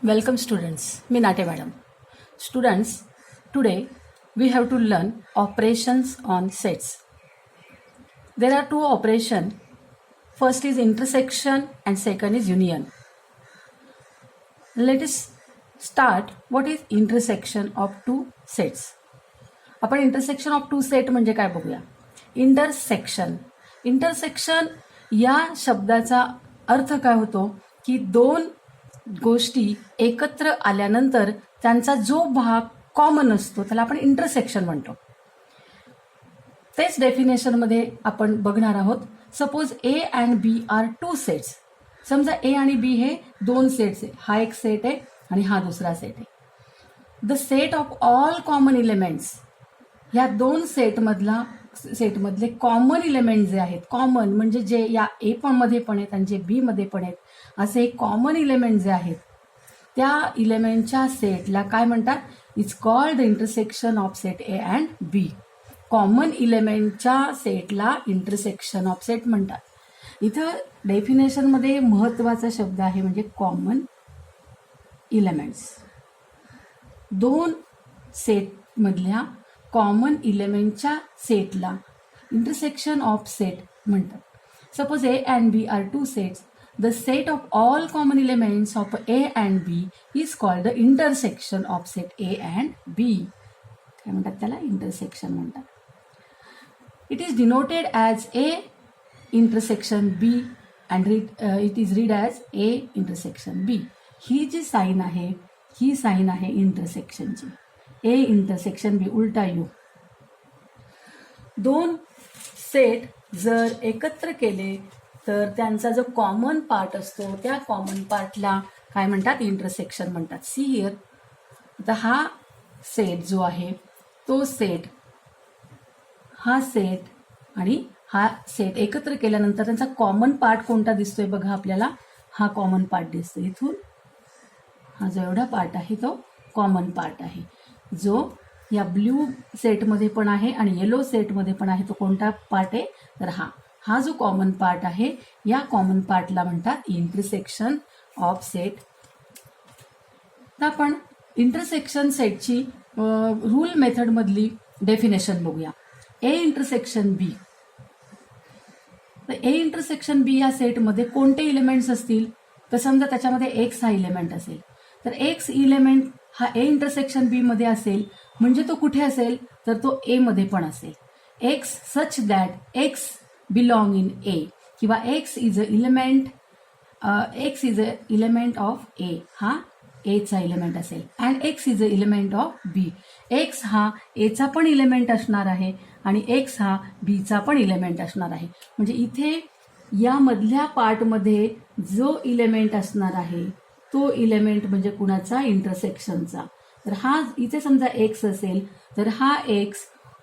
Welcome students, मी नाटे madam. Students, today we have to learn operations on sets. There are two operations. First is intersection and second is union. Let us start what is intersection of two sets. आपण intersection of two set म्हणजे काय बघूया. Intersection या शब्दाचा अर्थ काय होतो की दोन गोष्टी एकत्र आल्यानंतर त्यांचा जो भाग कॉमन असतो त्याला आपण इंटरसेक्शन म्हणतो. तेच डेफिनेशनमध्ये आपण बघणार आहोत. Suppose A and B are two sets. समजा ए आणि बी हे दोन सेट्स आहे. हा एक सेट आहे आणि हा दुसरा सेट आहे. The set of all common elements, या दोन सेटमधले कॉमन इलेमेंट जे आहेत, कॉमन म्हणजे जे या ए पण मध्ये पण आहेत आणि जे बी मध्ये पण आहेत, असे कॉमन इलेमेंट जे आहेत त्या इलेमेंटच्या सेटला काय म्हणतात? It's called the intersection of set A and B. Common इलेमेंटच्या सेटला इंटरसेक्शन ऑफ सेट म्हणतात. इथं डेफिनेशनमध्ये महत्त्वाचा शब्द आहे म्हणजे कॉमन इलेमेंट्स. दोन सेटमधल्या कॉमन इलेमेंटच्या सेटला इंटरसेक्शन ऑफ सेट म्हणतात. Suppose A and B are two sets. The set of all common elements of A and B is called the intersection of set A and B. काय म्हणतात त्याला? Intersection म्हणतात. It is denoted as A intersection B and it is read as A intersection B. ही जी sign आहे ही sine आहे इंटरसेक्शनची. ए intersection बी, उलटा यू. दोन सेट जर एकत्र केले तर त्यांचा जो कॉमन पार्ट असतो त्या कॉमन पार्टला काय म्हणतात? इंटरसेक्शन म्हणतात. See here. आता हा सेट जो आहे तो सेट, हा सेट आणि हा सेट एकत्र केल्यानंतर त्यांचा कॉमन पार्ट कोणता दिसतोय बघा आपल्याला. हा कॉमन पार्ट दिसतोय. इथून हा जो एवढा पार्ट आहे तो कॉमन पार्ट आहे, जो या ब्ल्यू सेटमध्ये पण आहे आणि येलो सेटमध्ये पण आहे. तो कोणता पार्ट आहे? तर हा जो कॉमन पार्ट आहे या कॉमन पार्टला म्हणतात इंटरसेक्शन ऑफ सेट. तर आपण इंटरसेक्शन सेटची रूल मेथडमधली डेफिनेशन बघूया. ए इंटरसेक्शन बी. तर ए इंटरसेक्शन बी या सेटमध्ये कोणते इलेमेंट्स असतील? तर समजा त्याच्यामध्ये एक्स हा इलेमेंट असेल तर एक्स इलेमेंट हा ए इंटरसेक्शन बी मध्ये असेल म्हणजे तो कुठे असेल? तर तो ए मध्ये पण असेल. X such that x belong in A, किंवा x is a element of A, हा एचा इलेमेंट असेल. And x is a element of B. X हा एचा पण इलेमेंट असणार आहे आणि एक्स हा बीचा पण इलेमेंट असणार आहे. म्हणजे इथे या मधल्या पार्टमध्ये जो इलेमेंट असणार आहे तो इलेमेंट म्हणजे कुणाचा? इंटरसेक्शनचा. तर हा इथे समजा एक्स असेल तर हा एक्स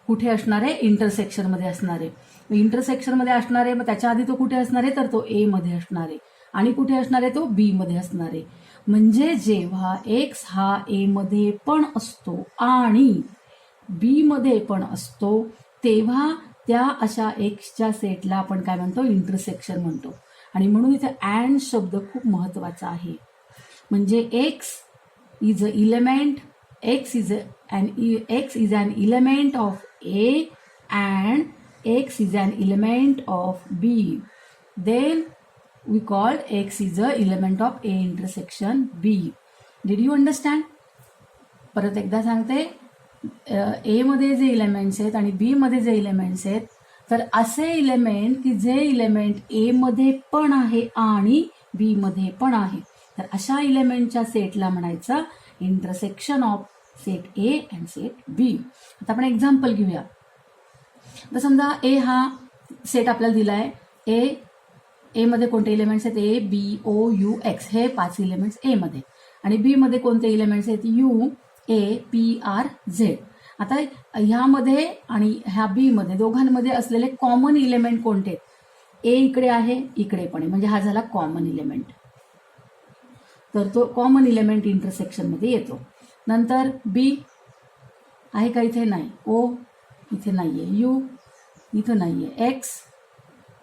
कुठे असणार आहे? इंटरसेक्शनमध्ये असणार आहे. इंटरसेक्शनमध्ये असणार आहे, मग त्याच्या आधी तो कुठे असणार आहे? तर तो ए मध्ये असणार आहे. आणि कुठे असणार आहे? तो बी मध्ये असणार आहे. म्हणजे जेव्हा एक्स हा ए मध्ये पण असतो आणि बी मध्ये पण असतो तेव्हा त्या अशा एक्सच्या सेटला आपण काय म्हणतो? इंटरसेक्शन म्हणतो. आणि म्हणून इथे अँड शब्द खूप महत्वाचा आहे. म्हणजे x is a element, x is an element of A and x is an element of B. Then we called x is a element of a intersection b. Did you understand? परत एकदा सांगते. ए मध्ये जे elements आहेत आणि बी मध्ये जे elements आहेत, तर असे इलेमेंट की जे इलेमेंट ए मध्ये पण आहे आणि बी मध्ये पण आहे, तर अशा इलेमेंटच्या सेटला म्हणायचं intersection of set A and set B. आता आपण एक्झाम्पल घेऊया. तर समजा ए हा सेट आपल्याला दिलाय. ए मध्ये कोणते इलेमेंट्स आहेत? A B O you x, हे 5 इलेमेंट्स ए मध्ये. आणि बी मध्ये कोणते इलेमेंट्स आहेत? U A P R Z. आता ह्यामध्ये आणि ह्या बी मध्ये दोघांमध्ये असलेले कॉमन इलेमेंट कोणते आहेत? ए इकडे आहे, इकडे पण आहे, म्हणजे हा झाला कॉमन इलेमेंट. तर तो कॉमन इलेमेंट इंटरसेक्शन मध्ये येतो. नंतर बी आहे का? इथे नाही. ओ इथे नाहीये. यू इथं नाहीये.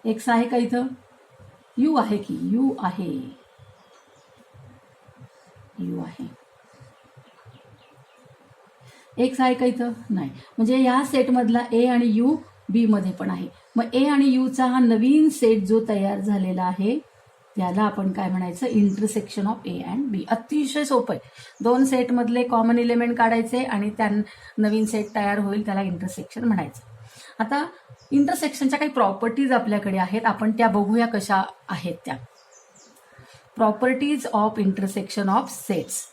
एक्स आहे का इथं? यू आहे की? यू आहे. यू आहे. एक्स आहे का इथं? नाही. म्हणजे या सेटमधला ए आणि यू बी मध्ये पण आहे. मग ए आणि यूचा हा नवीन सेट जो तयार झालेला आहे त्याला आपण काय म्हणायचं? इंटरसेक्शन ऑफ ए अँड बी. अतिशय सोपं आहे. दोन सेटमधले कॉमन एलिमेंट काढायचे आणि त्या नवीन सेट तयार होईल त्याला इंटरसेक्शन म्हणायचं. आता इंटरसेक्शनच्या काही प्रॉपर्टीज आपल्याकडे आहेत, आपण त्या बघूया कशा आहेत त्या. Properties of intersection of sets.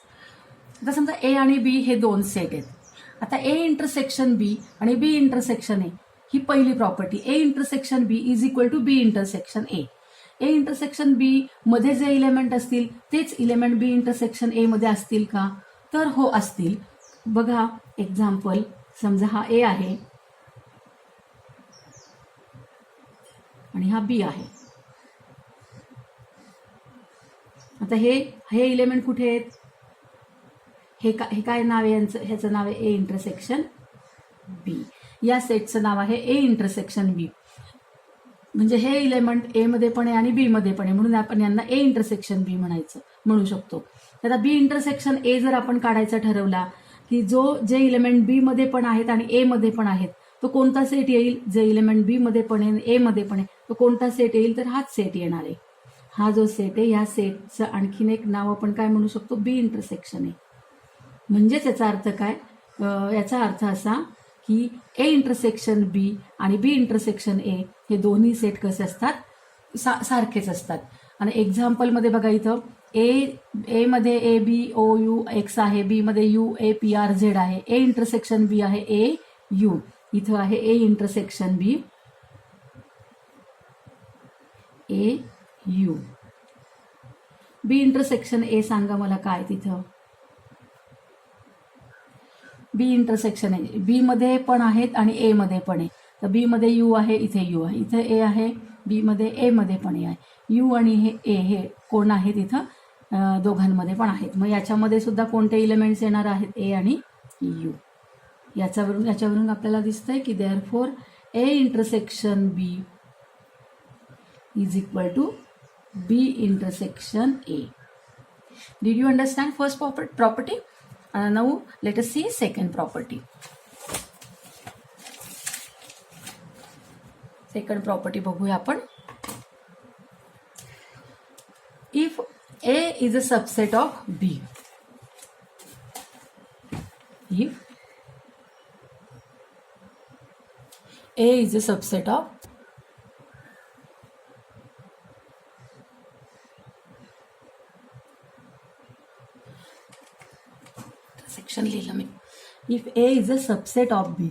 आता समजा ए आणि बी हे दोन सेट आहेत. आता ए इंटरसेक्शन बी आणि बी इंटरसेक्शन ए ही पहिली property. A intersection B is equal to B intersection A. A intersection B मध्ये जे इलेमेंट असतील तेच इलेमेंट बी इंटरसेक्शन ए मध्ये असतील का? तर हो, असतील. बघा एक्झाम्पल, समजा हा ए आहे आणि हा बी आहे. आता हे इलेमेंट कुठे आहेत? हे काय नाव आहे यांचं? ह्याचं नाव आहे ए इंटरसेक्शन बी. या सेटचं नाव आहे ए इंटरसेक्शन बी. म्हणजे हे इलेमेंट ए मध्ये पण आहे आणि बी मध्ये पण आहे, म्हणून आपण यांना ए इंटरसेक्शन बी म्हणू शकतो. आता बी इंटरसेक्शन ए जर आपण काढायचा ठरवला की जे इलेमेंट बी मध्ये पण आहेत आणि ए मध्ये पण आहेत तो कोणता सेट येईल? जे इलेमेंट बी मध्ये पण आहे ए मध्ये पण आहे तो कोणता सेट येईल? तर हाच सेट येणार आहे. हा जो सेट आहे या सेटचं आणखीन एक नाव आपण काय म्हणू शकतो? बी इंटरसेक्शन आहे. म्हणजेच याचा अर्थ काय? याचा अर्थ असा की ए इंटरसेक्शन बी आणि बी इंटरसेक्शन ए हे दोन्ही सेट कसे असतात? सारखेच असतात. आणि एक्झाम्पलमध्ये बघा इथं ए मध्ये A B O you x आहे, बी मध्ये U A P R Z आहे, ए इंटरसेक्शन बी आहे ए यू. इथं आहे A intersection B A U. B intersection A सांगा मला काय तिथं? बी इंटरसेक्शन आहे, बी मध्ये पण आहेत आणि ए मध्ये पण आहे. तर बी मध्ये यू आहे, इथे यू आहे, इथे ए आहे, बी मध्ये ए मध्ये पण ए आहे. यू आणि हे ए हे कोण आहेत? इथं दोघांमध्ये पण आहेत. मग याच्यामध्ये सुद्धा कोणते इलेमेंट्स येणार आहेत? ए आणि यू. याच्यावरून आपल्याला दिसतंय की therefore A intersection B is equal to B intersection A. Did you understand first property? Now let us see second property. Second property बघूया आपण. If A is a subset of B. If A is a subset of section लिहिलं मी. If A is a subset of B.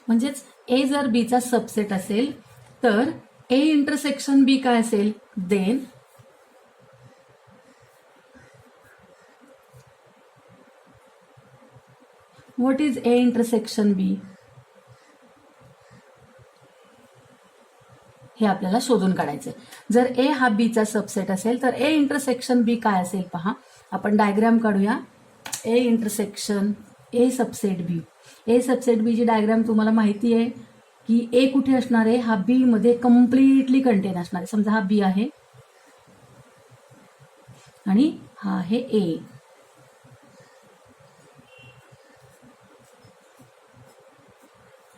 म्हणजेच A जर बीचा subset असेल तर ए intersection B काय असेल? Then what is A intersection B? हे आपल्याला शोधून काढायचं. जर ए हा बीचा सबसेट असेल तर ए इंटरसेक्शन बी काय असेल पहा. आपण डायग्राम काढूया. A intersection A subset B. A subset B ची डायग्राम तुम्हाला माहिती आहे की ए कुठे असणार आहे? हा बी मध्ये कम्प्लिटली कंटेन असणार आहे. समजा हा बी आहे आणि हा आहे ए.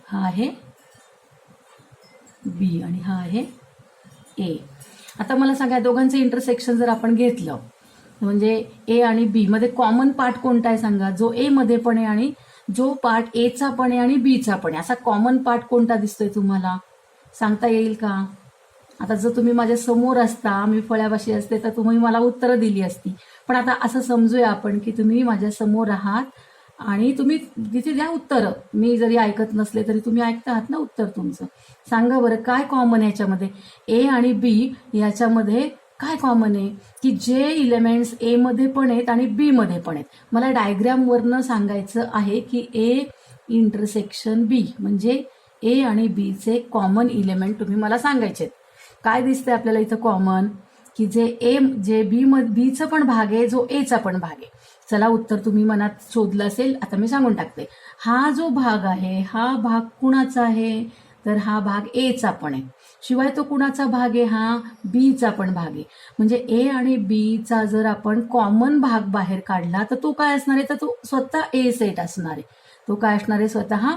हा आहे बी आणि हा आहे ए. आता मला सांगा दोघांचं इंटरसेक्शन जर आपण घेतलं म्हणजे ए आणि बी मध्ये कॉमन पार्ट कोणता आहे सांगा? जो ए मध्ये पण आहे आणि जो पार्ट एचा पण आहे आणि बीचा पण आहे असा कॉमन पार्ट कोणता दिसतोय तुम्हाला? सांगता येईल का? आता जर तुम्ही माझ्या समोर असता, मी फळ्यापाशी असते तर तुम्ही मला उत्तरं दिली असती. पण आता असं समजूया आपण की तुम्ही माझ्या समोर आहात आणि तुम्ही तिथे द्या उत्तर. मी जरी ऐकत नसले तरी तुम्ही ऐकता आहात ना उत्तर तुमचं. सांगा बरं काय कॉमन आहे याच्यामध्ये? ए आणि बी याच्यामध्ये काय कॉमन आहे की जे इलेमेंट्स ए मध्ये पण आहेत आणि बी मध्ये पण आहेत. मला डायग्रामवरनं सांगायचं आहे की ए इंटरसेक्शन बी म्हणजे ए आणि बी चे कॉमन इलेमेंट तुम्ही मला सांगायचे. काय दिसतंय आपल्याला इथं कॉमन? की जे बीचा पण भाग आहे, जो एचा पण भाग आहे. चला उत्तर तुम्ही मनात शोधलं असेल, आता मी सांगून टाकते. हा जो भाग आहे हा भाग कुणाचा आहे? तर हा भाग एचा पण आहे. शिवाय तो कुणाचा भाग आहे, हा बीचा पण भाग आहे. म्हणजे ए आणि बीचा जर आपण कॉमन भाग बाहेर काढला तर तो काय असणार आहे, तर तो स्वतः ए सेट असणार आहे. तो काय असणार आहे, स्वतः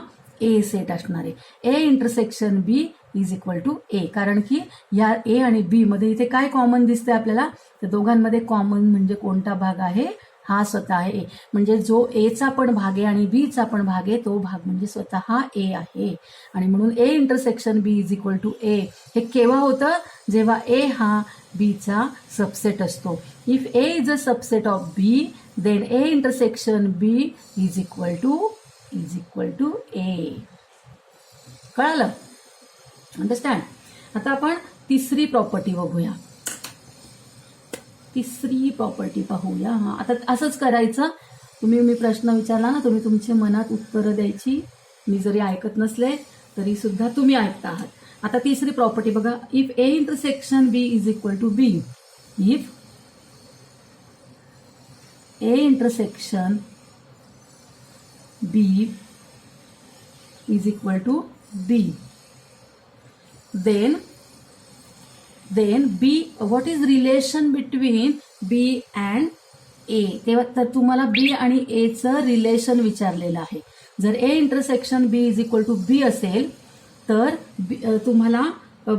ए सेट असणार आहे. A intersection B is equal to A. कारण की या ए आणि बी मध्ये इथे काय कॉमन दिसतंय आपल्याला, तर दोघांमध्ये कॉमन म्हणजे कोणता भाग आहे, हा स्वतः आहे ए. म्हणजे जो एचा पण भाग आहे आणि बीचा पण भाग आहे तो भाग म्हणजे स्वतः ए आहे. आणि म्हणून A intersection B is equal to A हे केव्हा होतं, जेव्हा ए हा बीचा सबसेट असतो. If A is a subset of B then A intersection B is equal to A. कळालं? अंडरस्टँड? आता आपण तिसरी प्रॉपर्टी बघूया. तिसरी प्रॉपर्टी पाहूया. हा, आता असंच करायचं. मी प्रश्न विचारला ना, तुम्ही तुमच्या मनात उत्तरं द्यायची. मी जरी ऐकत नसले तरी सुद्धा तुम्ही ऐकता आहात. आता तिसरी प्रॉपर्टी बघा. If A intersection B is equal to B, if A intersection B is equal to B, then B, what is relation between B and A? तेव्हा तर तुम्हाला B आणि A चं रिलेशन विचारलेलं आहे. जर A intersection B is equal to B असेल तर तुम्हाला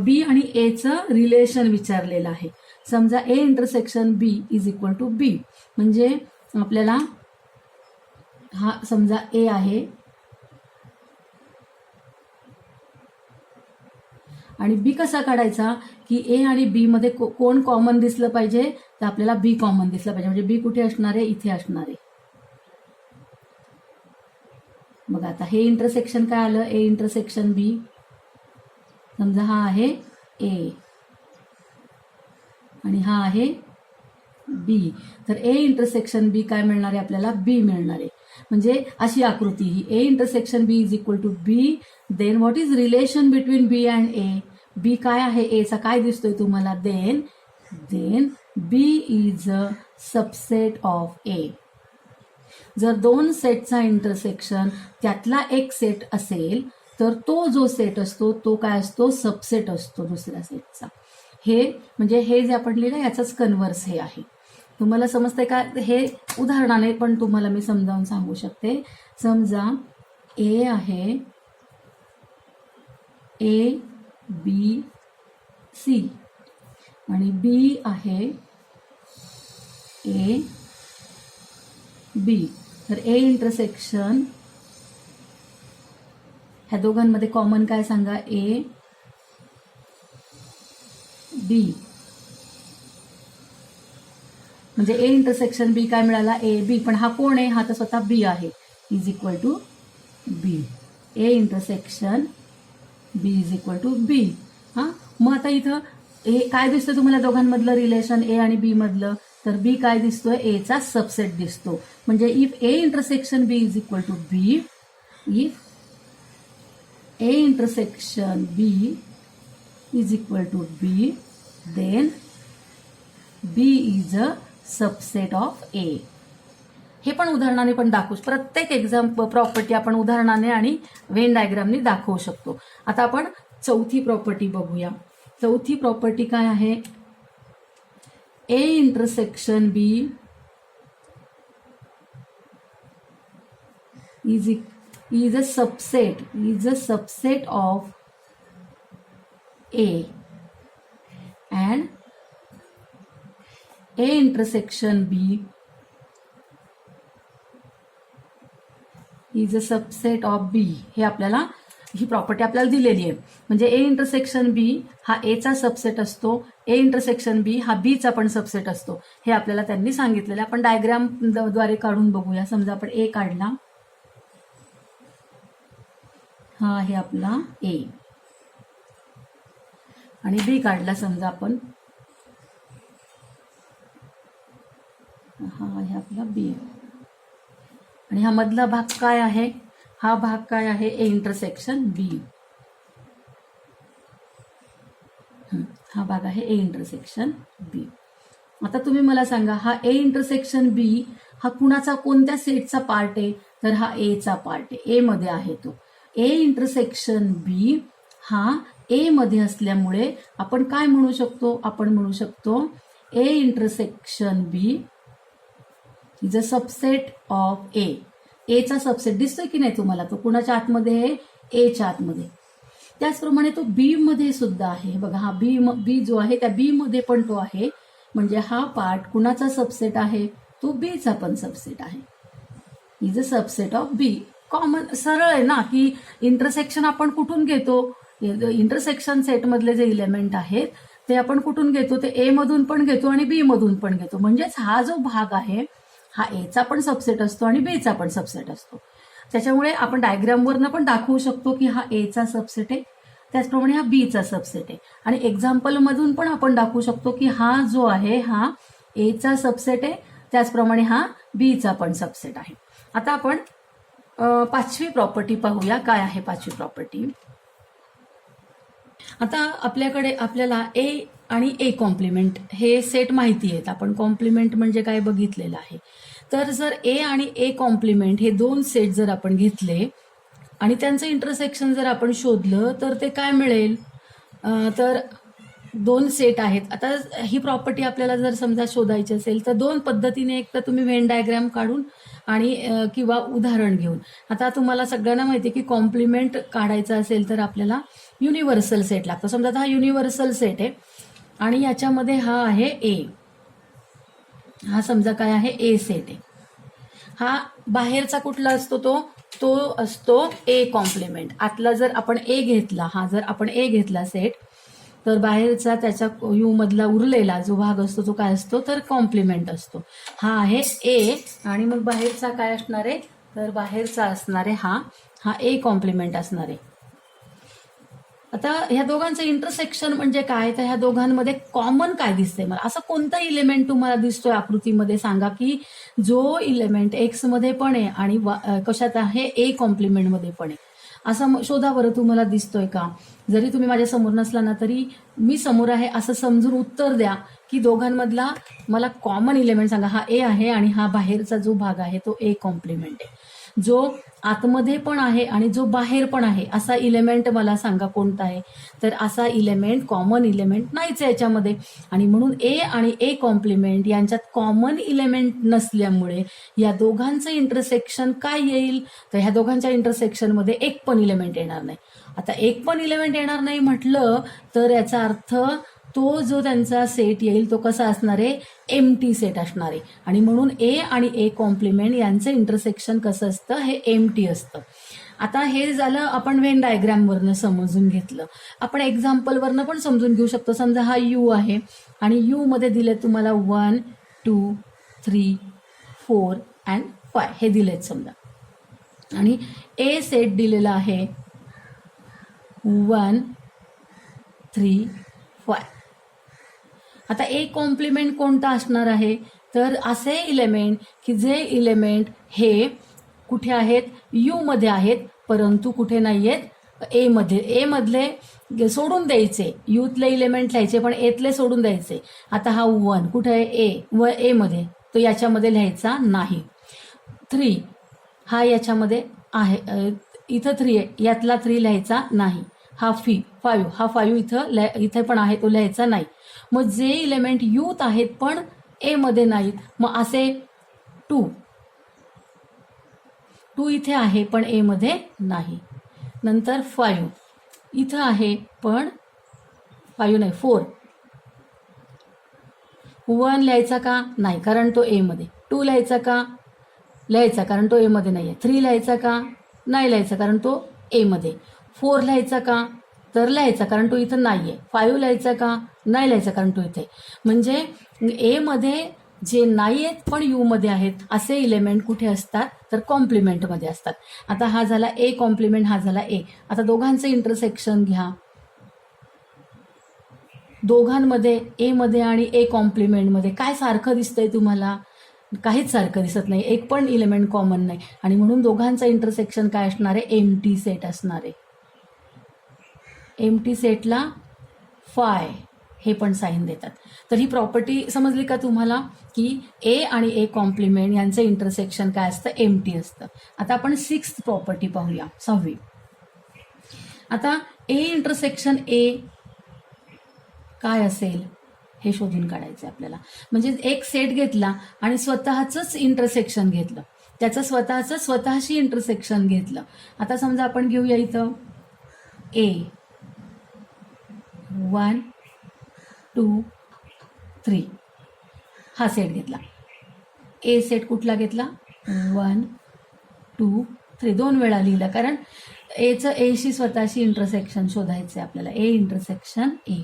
B आणि A चं रिलेशन विचारलेलं आहे. समजा A intersection B is equal to B म्हणजे आपल्याला हा समजा A आहे आणि बी कसा काढायचा, की ए आणि बी मध्ये कोण कॉमन दिसलं पाहिजे, तर आपल्याला बी कॉमन दिसलं पाहिजे. म्हणजे बी कुठे असणार आहे, इथे असणार आहे. बघा आता हे इंटरसेक्शन काय आलं, ए इंटरसेक्शन बी. समजा हा आहे ए आणि हा आहे बी, तर ए इंटरसेक्शन बी काय मिळणार आहे आपल्याला, बी मिळणार आहे. म्हणजे अशी आकृती ही. A intersection B is equal to B, then what is relation between B and A. B काय आहे, एचा काय दिसतोय तुम्हाला, then B is a subset of A. जर दोन सेटचा इंटरसेक्शन त्यातला एक सेट असेल तर तो जो सेट असतो तो काय असतो, सबसेट असतो दुसऱ्या सेटचा. हे म्हणजे हे जे आपण लिहिलं याचाच कन्व्हर्स हे आहे. तुम्हाला समजतंय का, हे उदाहरणाने पण तुम्हाला मी समजावून सांगू शकते. समजा ए आहे ए बी सी आणि बी आहे ए बी, तर ए इंटरसेक्शन ह्या दोघांमध्ये कॉमन काय सांगा, ए बी. म्हणजे ए इंटरसेक्शन बी काय मिळाला, ए बी. पण हा कोण आहे, हा तर स्वतः बी आहे. Is equal to B. A intersection B is equal to B. हा, मग आता इथं ए काय दिसतं तुम्हाला दोघांमधलं रिलेशन, ए आणि बी मधलं, तर बी काय दिसतोय, ए चा सबसेट दिसतो. म्हणजे if A intersection B is equal to B, if A intersection B is equal to B, then B is a subset of A. हे पण उदाहरणाने पण दाखवू, प्रत्येक एक्झाम प्रॉपर्टी आपण उदाहरणाने आणि वेन डायग्रामने दाखवू शकतो. आता आपण चौथी प्रॉपर्टी बघूया. चौथी प्रॉपर्टी काय आहे, A intersection B is a subset of A and A intersection B is a subset of B. हे आपल्याला ही प्रॉपर्टी आपल्याला दिलेली आहे. म्हणजे ए इंटरसेक्शन बी हा ए चा सबसेट असतो, ए इंटरसेक्शन बी हा बी चा पण सबसेट असतो. हे आपल्याला त्यांनी सांगितलेलं. आपण डायग्राम द्वारे काढून बघूया. समजा आपण ए काढला, हा आहे आपला ए आणि बी काढला समजा आपण, हा आहे आपला बी. आणि हा मधला भाग काय आहे, हा भाग काय आहे, ए इंटरसेक्शन बी. हा भाग आहे ए इंटरसेक्शन बी. आता तुम्ही मला सांगा, हा ए इंटरसेक्शन बी हा कुणाचा, कोणत्या सेटचा पार्ट आहे, तर हा ए चा पार्ट आहे, ए मध्ये आहे तो. ए इंटरसेक्शन बी हा ए मध्ये असल्यामुळे आपण काय म्हणू शकतो, आपण म्हणू शकतो A intersection B is a subset of A. एचा सबसेट दिसतोय की नाही तुम्हाला, तो कुणाच्या आतमध्ये आहे, एच्या आतमध्ये. त्याचप्रमाणे तो बी मध्ये सुद्धा आहे बघा, हा बी जो आहे त्या बी मध्ये पण तो आहे, म्हणजे हा पार्ट कुणाचा सबसेट आहे, तो बीचा पण सबसेट आहे. Is a subset of B. Common सरळ आहे ना, की इंटरसेक्शन आपण कुठून घेतो, इंटरसेक्शन सेटमधले जे इलेमेंट आहेत ते आपण कुठून घेतो, ते ए मधून पण घेतो आणि बी मधून पण घेतो. म्हणजेच हा जो भाग आहे हा एचा पण सबसेट असतो आणि बीचा पण सबसेट असतो. त्याच्यामुळे आपण डायग्रामवरनं पण दाखवू शकतो की हा एचा सबसेट आहे, त्याचप्रमाणे हा बीचा सबसेट आहे. आणि एक्झाम्पल मधून पण आपण दाखवू शकतो की हा जो आहे हा एचा सबसेट आहे, त्याचप्रमाणे हा बीचा पण सबसेट आहे. आता आपण पाचवी प्रॉपर्टी पाहूया. काय आहे पाचवी प्रॉपर्टी? आता आपल्याला ए आणि ए कॉम्प्लिमेंट हे सेट माहिती आहेत, आपण कॉम्प्लिमेंट म्हणजे काय बघितलेलं आहे. तर जर ए आणि ए कॉम्प्लिमेंट हे दोन सेट जर आपण घेतले आणि त्यांचं इंटरसेक्शन जर आपण शोधलं तर ते काय मिळेल, तर दोन सेट आहेत. आता ही प्रॉपर्टी आपल्याला जर समजा शोधायची असेल तर दोन पद्धतीने, एक तर तुम्ही व्हेन डायग्राम काढून आणि किंवा उदाहरण घेऊन. आता तुम्हाला सगळ्यांना माहिती आहे की कॉम्प्लिमेंट काढायचा असेल तर आपल्याला युनिव्हर्सल सेट लागतो. समजा हा युनिव्हर्सल सेट आहे आणि याच्यामध्ये हा आहे ए, हा समजा काय आहे ए सेट आहे. हा बाहेरचा कुठला असतो, तो असतो ए कॉम्प्लिमेंट. आतला जर आपण ए घेतला, हा जर आपण ए घेतला सेट, तर बाहेरचा त्याच्या यू मधला उरलेला जो भाग असतो तो काय असतो, तर कॉम्प्लिमेंट असतो. हा आहे ए आणि मग बाहेरचा काय असणार आहे, तर बाहेरचा असणार आहे हा ए कॉम्प्लिमेंट असणार आहे. आता ह्या दोघांचं इंटरसेक्शन म्हणजे काय, तर ह्या दोघांमध्ये कॉमन काय दिसतंय मला, असं कोणता इलेमेंट तुम्हाला दिसतोय आकृतीमध्ये सांगा की जो इलेमेंट एक्स मध्ये पण आहे आणि कशात आहे, ए कॉम्प्लिमेंट मध्ये पण आहे. असं शोधा बरं, तुम्हाला दिसतोय का? जरी तुम्ही माझ्या समोर नसला ना तरी मी समोर आहे असं समजून उत्तर द्या की दोघांमधला मला कॉमन इलेमेंट सांगा. हा ए आहे आणि हा बाहेरचा जो भाग आहे तो ए कॉम्प्लिमेंट आहे. जो आतमध्ये पण आहे आणि जो बाहेर पण आहे असा इलेमेंट मला सांगा कोणता आहे. तर असा इलेमेंट, कॉमन इलेमेंट नाहीच आहे याच्यामध्ये. आणि म्हणून ए आणि ए कॉम्प्लिमेंट यांच्यात कॉमन इलेमेंट नसल्यामुळे या दोघांचं इंटरसेक्शन काय येईल, तर ह्या दोघांच्या इंटरसेक्शनमध्ये एक पण इलेमेंट येणार नाही. आता एक पण इलेमेंट येणार नाही म्हटलं तर याचा अर्थ तो जो त्यांचा सेट येईल तो कसा असणार आहे, एम्प्टी सेट असणार आहे. आणि म्हणून ए आणि ए कॉम्प्लिमेंट यांचं इंटरसेक्शन कसं असतं, हे एम्प्टी असतं. आता हे झालं आपण व्हेन डायग्रामवरनं समजून घेतलं. आपण एक्झाम्पलवरनं पण समजून घेऊ शकतो. समजा हा यू आहे आणि यू मध्ये दिले तुम्हाला 1, 2, 3, 4 अँड 5 हे दिलेत समजा. आणि ए सेट दिलेला आहे 1, 3, 5. आता ए कॉम्प्लिमेंट कोणता असणार आहे, तर असे इलेमेंट की जे इलेमेंट हे कुठे आहेत, यू मध्ये आहेत परंतु कुठे नाही आहेत, ए मध्ये. ए मधले सोडून द्यायचे, यूतले इलेमेंट लिहायचे पण एतले सोडून द्यायचे. आता हा 1 कुठे आहे, ए मध्ये, तो याच्यामध्ये लिहायचा नाही. 3 हा याच्यामध्ये आहे, इथं 3 आहे, यातला 3 लिहायचा नाही. हा 5 हा 5 इथे पण आहे, तो लिहायचा नाही. मग जे इलेमेंट यूत आहेत पण ए मध्ये नाहीत, मग असे 2 इथे आहे पण ए मध्ये नाही. नंतर 5 इथं आहे पण 5 नाही, 4. 1 लिहायचा का, नाही कारण तो ए मध्ये. 2 लिहायचा का, लिहायचा कारण तो ए मध्ये नाहीये. 3 लिहायचा का, नाही लिहायचा कारण तो ए मध्ये. 4 लिहायचा का, तर लिहायचा कारण तो इथं नाहीये. 5 लिहायचा का, नाही लिहायचा कारण तो इथे. म्हणजे ए मध्ये जे नाही आहेत पण यू मध्ये आहेत असे इलेमेंट कुठे असतात, तर कॉम्प्लिमेंट मध्ये असतात. आता हा झाला ए कॉम्प्लिमेंट, हा झाला ए. आता दोघांचं इंटरसेक्शन घ्या. दोघांमध्ये ए मध्ये आणि ए कॉम्प्लिमेंट मध्ये काय सारखं दिसतंय तुम्हाला, काहीच सारखं दिसत नाही, एक पण इलेमेंट कॉमन नाही. आणि म्हणून दोघांचं इंटरसेक्शन काय असणार आहे, एम्प्टी सेट असणार आहे. एम्प्टी सेटला 5 हे पण साईन देतात. तर ही प्रॉपर्टी समजली का तुम्हाला, की ए आणि ए कॉम्प्लिमेंट यांचं इंटरसेक्शन काय असतं, एम्प्टी असतं. आता आपण 6th प्रॉपर्टी पाहूया, 6वी. आता ए इंटरसेक्शन ए काय असेल हे शोधून काढायचं आपल्याला. म्हणजे एक सेट घेतला आणि स्वतःच इंटरसेक्शन घेतलं, त्याचं स्वतःशी इंटरसेक्शन घेतलं. आता समजा आपण घेऊया इथं ए 1 2 3 हा सेट घेतला. ए सेट कुठला घेतला 1 2 3 2 वेळा लिहिलं, कारण एचं एशी स्वतःशी इंटरसेक्शन शोधायचं आहे आपल्याला. ए इंटरसेक्शन ए.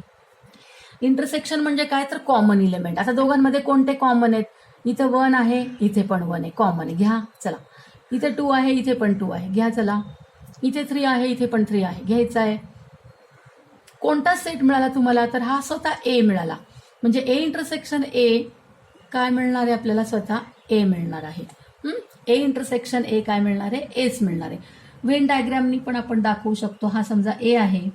इंटरसेक्शन म्हणजे काय तर कॉमन इलेमेंट. आता दोघांमध्ये कोणते कॉमन आहेत? इथं 1 आहे, इथे पण 1 आहे, कॉमन आहे, घ्या चला. इथे 2 आहे, इथे पण 2 आहे, घ्या चला. इथे 3 आहे, इथे पण 3 आहे, घ्यायचा आहे. कोणता सेट मिळाला तुम्हाला? तर हा स्वतः ए मिळाला. म्हणजे ए इंटरसेक्शन ए काय मिळणार आहे आपल्याला? स्वतः ए मिळणार आहे. ए इंटरसेक्शन ए काय मिळणार आहे? एच मिळणार आहे. वेन डायग्रामनी पण आपण दाखवू शकतो. हा समजा ए आहे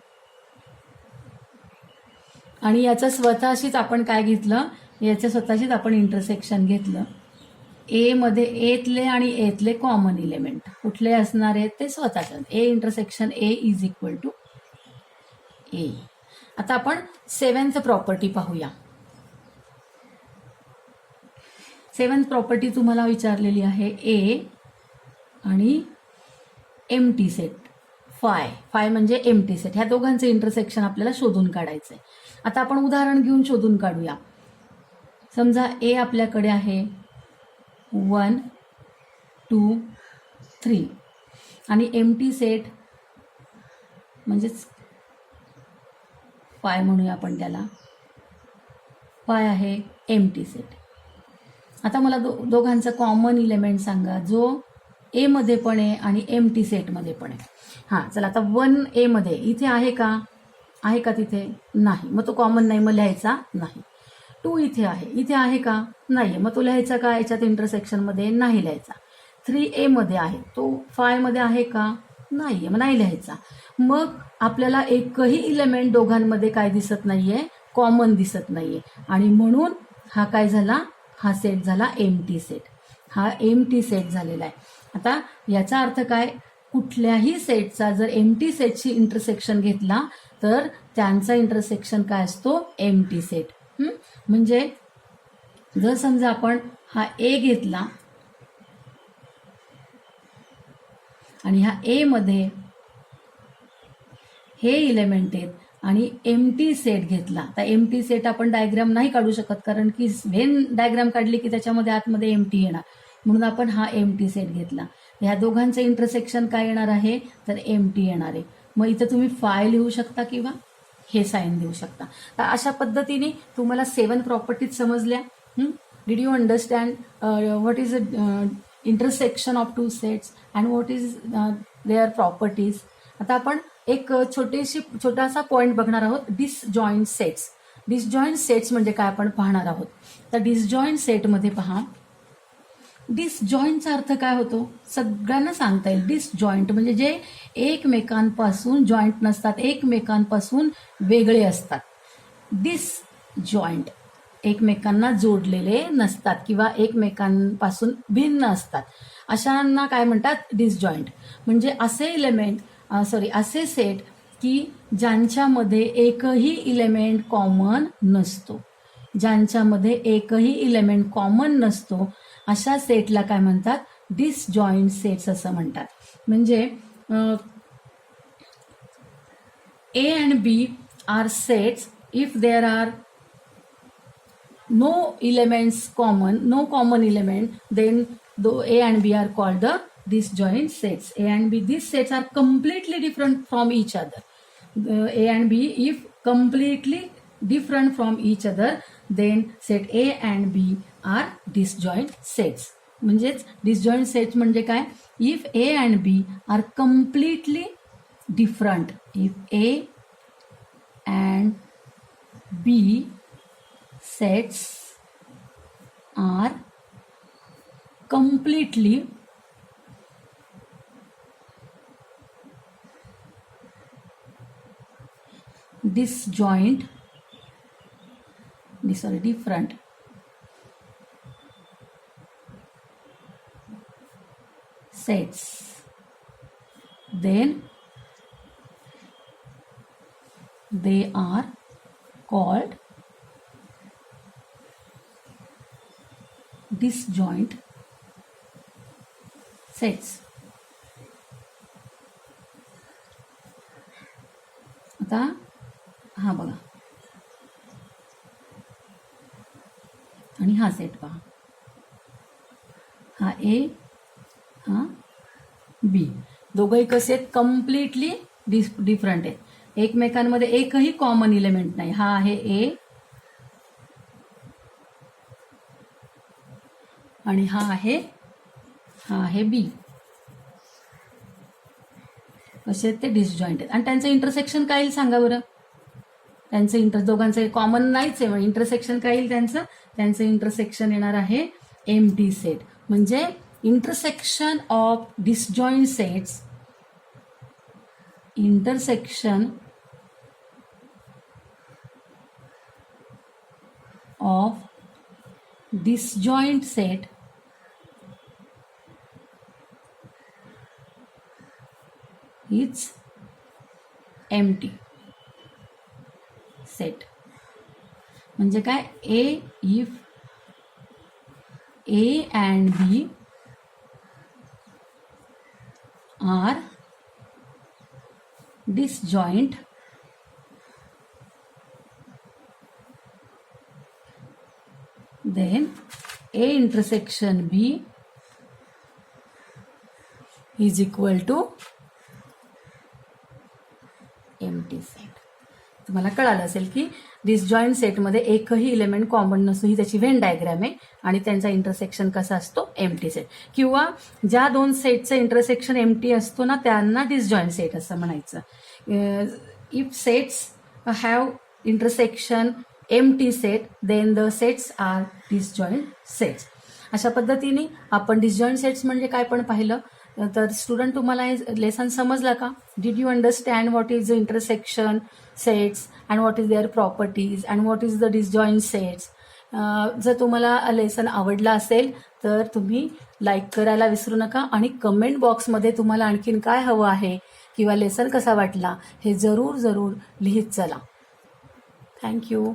आणि याचं स्वतःशीच आपण काय घेतलं? याच्या स्वतःशीच आपण इंटरसेक्शन घेतलं. ए मध्ये एतले आणि एतले कॉमन इलेमेंट कुठले असणार आहेत? ते स्वतःच. A intersection A is equal to A. आता आपण 7th प्रॉपर्टी पाहूया. 7th प्रॉपर्टी तुम्हाला विचारलेली आहे ए आणि एम्प्टी सेट फाय म्हणजे एम्प्टी सेट. ह्या दोघांचं इंटरसेक्शन आपल्याला शोधून काढायचंय. आता आपण उदाहरण घेऊन शोधून काढूया. समजा ए आपल्याकडे आहे 1 2 3 आणि एम्प्टी सेट म्हणजेच फाय म्हणूया आपण त्याला. फाय आहे एम्प्टी सेट. आता मला दोघांचा कॉमन इलेमेंट सांगा जो ए मध्ये पण आहे आणि एम्प्टी सेटमध्ये पण आहे. हां चला, आता 1 ए मध्ये इथे आहे का? आहे का तिथे? नाही, मग तो कॉमन नाही, मग लिहायचा नाही. 2 इथे आहे का? नाही, मग तो लिहायचा का? याच्यात इंटरसेक्शनमध्ये नाही लिहायचा. 3 ए मध्ये आहे, तो 5 मध्ये आहे का? नाही, मग नाही लिहायचा. मग आपल्याला एकही इलेमेंट दोघांमध्ये काय दिसत नाहीये? कॉमन दिसत नाहीये. आणि म्हणून हा काय झाला? हा सेट झाला एम्प्टी सेट. हा एम्प्टी सेट झालेला आहे. आता याचा अर्थ काय? कुठल्याही सेटचा जर एम्प्टी सेटशी इंटरसेक्शन घेतला तर त्यांचा इंटरसेक्शन काय असतो? Empty set. म्हणजे जर समजा आपण हा ए घेतला आणि ह्या ए मध्ये हे इलेमेंट आहेत आणि एम्प्टी सेट घेतला. आता एम्प्टी सेट आपण डायग्राम नाही काढू शकत, कारण की व्हेन डायग्राम काढली की त्याच्यामध्ये आतमध्ये एम्प्टी येणार, म्हणून आपण हा एम्प्टी सेट घेतला. ह्या दोघांचं इंटरसेक्शन काय येणार आहे? तर एम्प्टी येणार आहे. मग इथं तुम्ही फाय लिहू शकता किंवा हे साइन देऊ शकता. तर अशा पद्धतीने तुम्हाला 7 प्रॉपर्टीज समजल्या. Did you understand what is intersection of 2 sets and what is their properties? आता आपण एक छोटासा पॉइंट बघणार आहोत, डिसजॉईंट सेट्स. डिसजॉईंट सेट्स म्हणजे काय आपण पाहणार आहोत. तर डिसजॉईंट सेटमध्ये पहा, डिसजॉईंटचा अर्थ काय होतो? सगळ्यांना सांगता येईल. डिसजॉईंट म्हणजे जे एकमेकांपासून जॉईंट नसतात, एकमेकांपासून वेगळे असतात. डिसजॉईंट एकमेकांना जोडलेले नसतात किंवा एकमेकांपासून भिन्न असतात, अशांना काय म्हणतात? डिसजॉईंट. म्हणजे असे असे सेट की ज्यांच्यामध्ये एकही इलेमेंट कॉमन नसतो. ज्यांच्यामध्ये एकही इलेमेंट कॉमन नसतो अशा सेटला काय म्हणतात? डिसजॉईंट सेट्स असं म्हणतात. म्हणजे A and B are sets if there are no elements common, no common element, then though A and B are called the disjoint sets. A and B, these sets are completely different from each other. A and B, if completely different from each other, then set A and B are disjoint sets. म्हणजेच disjoint sets म्हणजे काय? If A and B are completely different, if A and B sets are completely different, sets, then they are called disjoint sets. आता हा बघा आणि हा set पहा, हा ए हा बी, दोघंही कसे आहेत, कम्प्लिटली डिफरंट आहेत, एकमेकांमध्ये एकही कॉमन इलेमेंट नाही. हा आहे ए आणि हा आहे बी. कसे आहेत ते डिसजॉईंट आहेत आणि त्यांचं इंटरसेक्शन काय येईल सांगा बरं. त्यांचं दोघांचं कॉमन नाहीच आहे, इंटरसेक्शन काय येईल त्यांचं इंटरसेक्शन येणार आहे एम्प्टी सेट. म्हणजे intersection of disjoint sets, intersection of disjoint set is empty set. म्हणजे काय, if A and B are disjoint, then A intersection B is equal to empty set. तुम्हाला कळालं असेल की डिसजॉईंट सेटमध्ये एकही इलेमेंट कॉमन नसतो, ही त्याची व्हेन डायग्राम आहे आणि त्यांचा इंटरसेक्शन कसा असतो, एम्प्टी सेट. किंवा ज्या दोन सेटचं इंटरसेक्शन एम्प्टी असतो ना त्यांना डिसजॉईंट सेट असं म्हणायचं. If sets have intersection empty set then the sets are disjoint sets. अशा पद्धतीने आपण डिसजॉईंट सेट्स म्हणजे काय पण पाहिलं. तर स्टुडंट तुम्हाला हे लेसन समजला का? Did you understand what is the intersection sets and what is their properties and what is the disjoint sets? जर तुम्हाला लेसन आवडला असेल तर तुम्ही लाईक करायला विसरू नका आणि कमेंट बॉक्समध्ये तुम्हाला आणखीन काय हवं आहे किंवा लेसन कसा वाटला हे जरूर लिहित चला. थँक्यू.